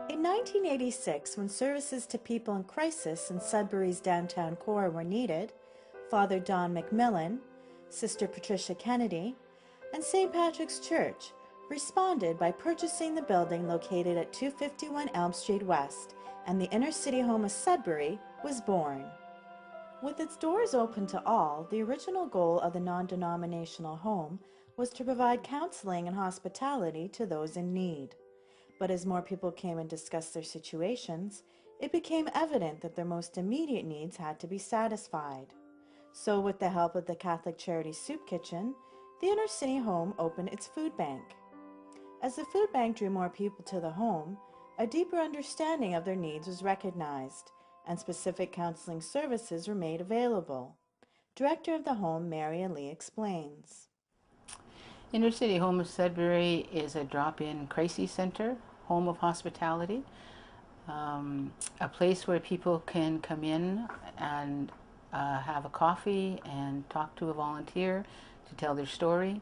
In 1986, when services to people in crisis in Sudbury's downtown core were needed, Father Don McMillan, Sister Patricia Kennedy, and St. Patrick's Church responded by purchasing the building located at 251 Elm Street West, and the inner city home of Sudbury was born. With its doors open to all, the original goal of the non-denominational home was to provide counseling and hospitality to those in need. But as more people came and discussed their situations, it became evident that their most immediate needs had to be satisfied. So with the help of the Catholic Charity Soup Kitchen, the inner city home opened its food bank. As the food bank drew more people to the home, a deeper understanding of their needs was recognized, and specific counseling services were made available. Director of the home, Mary Lee, explains. Inner City Home Sudbury is a drop-in crisis center, home of hospitality, a place where people can come in and have a coffee and talk to a volunteer to tell their story.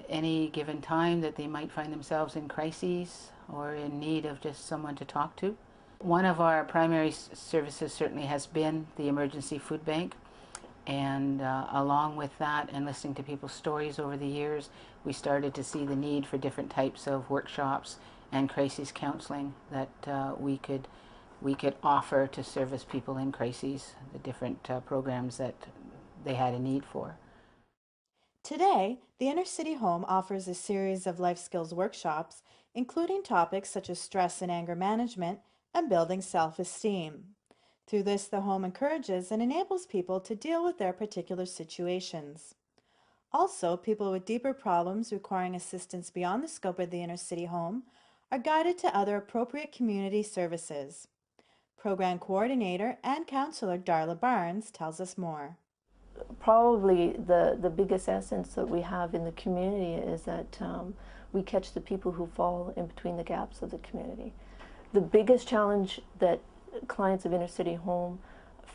Any given time that they might find themselves in crises or in need of just someone to talk to. One of our primary services certainly has been the emergency food bank, and along with that and listening to people's stories over the years, we started to see the need for different types of workshops and crisis counseling that we could offer to service people in crises, the different programs that they had a need for. Today, the Inner City Home offers a series of life skills workshops, including topics such as stress and anger management and building self-esteem. Through this, the home encourages and enables people to deal with their particular situations. Also, people with deeper problems requiring assistance beyond the scope of the Inner City Home are guided to other appropriate community services. Program coordinator and counselor Darla Barnes tells us more. Probably the biggest essence that we have in the community is that we catch the people who fall in between the gaps of the community. The biggest challenge that clients of Inner City Home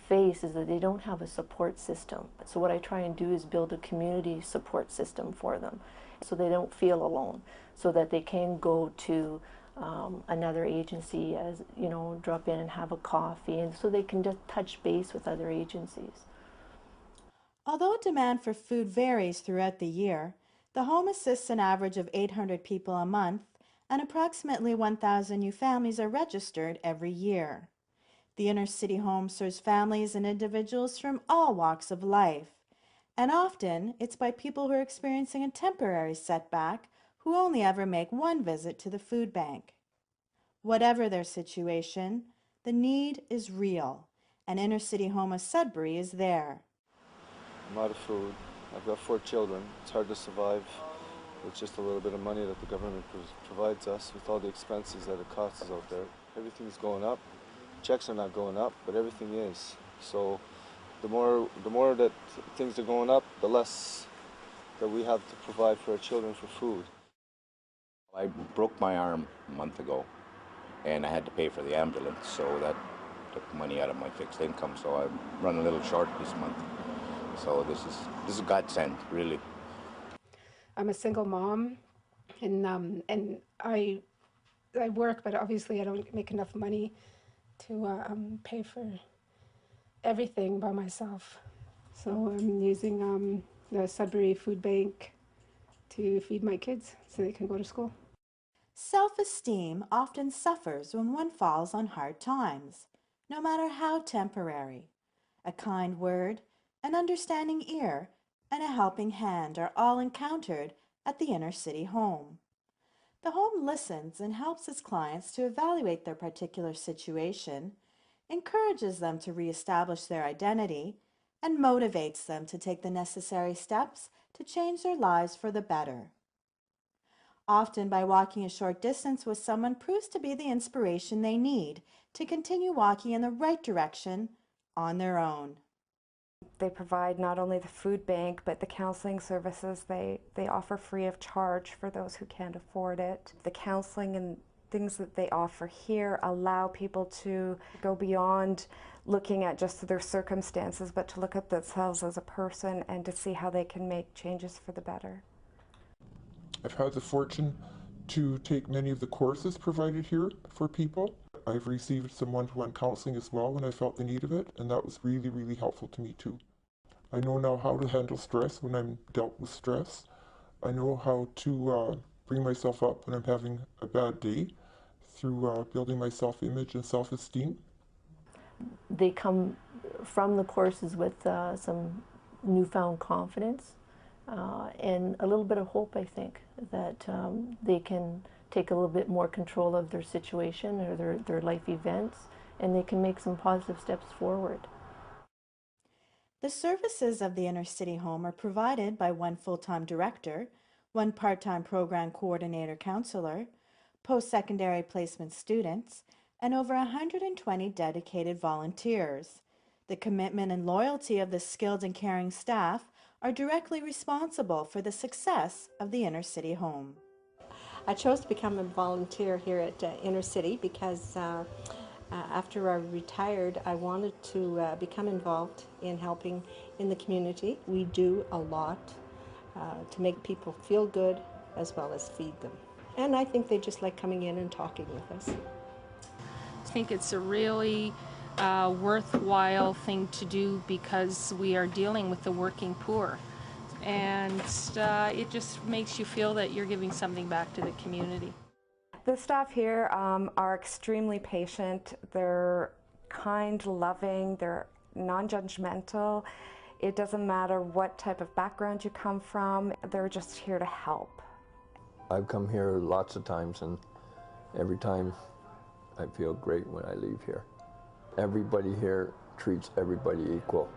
face is that they don't have a support system. So what I try and do is build a community support system for them so they don't feel alone, so that they can go to another agency, as you know, drop in and have a coffee, and so they can just touch base with other agencies. Although demand for food varies throughout the year, the home assists an average of 800 people a month, and approximately 1,000 new families are registered every year. The Inner City Home serves families and individuals from all walks of life, and often it's by people who are experiencing a temporary setback who only ever make one visit to the food bank. Whatever their situation, the need is real, and Inner City Home of Sudbury is there. I'm out of food. I've got 4 children. It's hard to survive with just a little bit of money that the government provides us, with all the expenses that it costs us out there. Everything's going up. Checks are not going up, but everything is. So the more that things are going up, the less that we have to provide for our children for food. I broke my arm a month ago, and I had to pay for the ambulance, so that took money out of my fixed income, so I'm running a little short this month. So this is godsend, really. I'm a single mom, and I work, but obviously I don't make enough money to pay for everything by myself. So I'm using the Sudbury Food Bank to feed my kids so they can go to school. Self-esteem often suffers when one falls on hard times, no matter how temporary. A kind word, an understanding ear, and a helping hand are all encountered at the Inner City Home. The home listens and helps its clients to evaluate their particular situation, encourages them to reestablish their identity, and motivates them to take the necessary steps to change their lives for the better. Often, by walking a short distance with someone proves to be the inspiration they need to continue walking in the right direction on their own. They provide not only the food bank, but the counseling services they offer free of charge for those who can't afford it. The counseling and things that they offer here allow people to go beyond looking at just their circumstances, but to look at themselves as a person and to see how they can make changes for the better. I've had the fortune to take many of the courses provided here for people. I've received some one-to-one counseling as well when I felt the need of it, and that was really, really helpful to me too. I know now how to handle stress when I'm dealt with stress. I know how to bring myself up when I'm having a bad day through building my self-image and self-esteem. They come from the courses with some newfound confidence and a little bit of hope, I think, that they can take a little bit more control of their situation or their life events, and they can make some positive steps forward. The services of the Inner City Home are provided by one full-time director, one part-time program coordinator counselor, post-secondary placement students, and over 120 dedicated volunteers. The commitment and loyalty of the skilled and caring staff are directly responsible for the success of the Inner City Home. I chose to become a volunteer here at Inner City because after I retired, I wanted to become involved in helping in the community. We do a lot to make people feel good as well as feed them. And I think they just like coming in and talking with us. I think it's a really worthwhile thing to do because we are dealing with the working poor. And it just makes you feel that you're giving something back to the community. The staff here are extremely patient. They're kind, loving, they're non-judgmental. It doesn't matter what type of background you come from, they're just here to help. I've come here lots of times, and every time I feel great when I leave here. Everybody here treats everybody equal.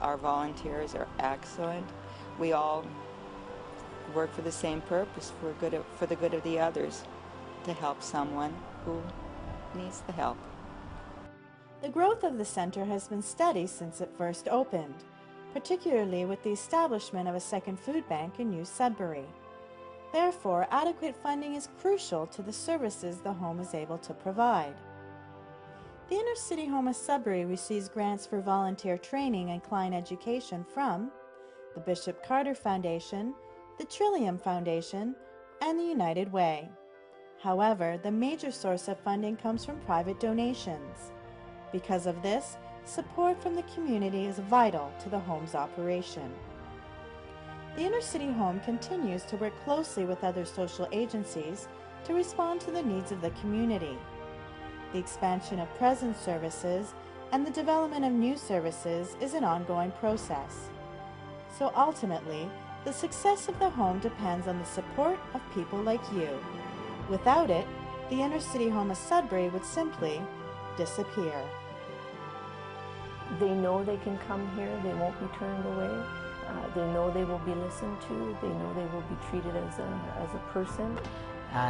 Our volunteers are excellent. We all work for the same purpose, for the good of the others, to help someone who needs the help. The growth of the center has been steady since it first opened, particularly with the establishment of a second food bank in New Sudbury. Therefore, adequate funding is crucial to the services the home is able to provide. The Inner City Home of Sudbury receives grants for volunteer training and client education from the Bishop Carter Foundation, the Trillium Foundation, and the United Way. However, the major source of funding comes from private donations. Because of this, support from the community is vital to the home's operation. The Inner City Home continues to work closely with other social agencies to respond to the needs of the community. The expansion of present services and the development of new services is an ongoing process. So ultimately, the success of the home depends on the support of people like you. Without it, the Inner City Home of Sudbury would simply disappear. They know they can come here, they won't be turned away. They know they will be listened to, they know they will be treated as a person.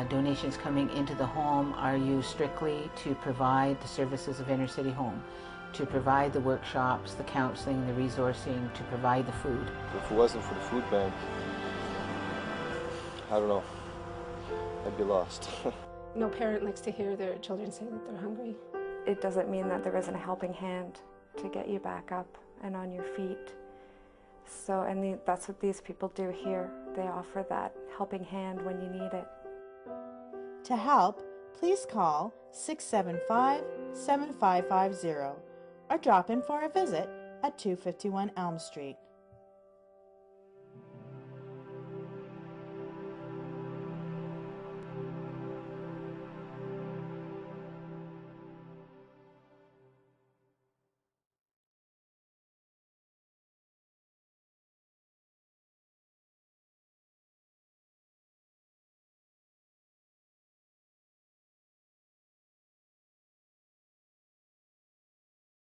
Donations coming into the home are used strictly to provide the services of Inner City Home, to provide the workshops, the counseling, the resourcing, to provide the food. If it wasn't for the food bank, I don't know, I'd be lost. No parent likes to hear their children say that they're hungry. It doesn't mean that there isn't a helping hand to get you back up and on your feet. So, that's what these people do here. They offer that helping hand when you need it. To help, please call 675-7550 or drop in for a visit at 251 Elm Street.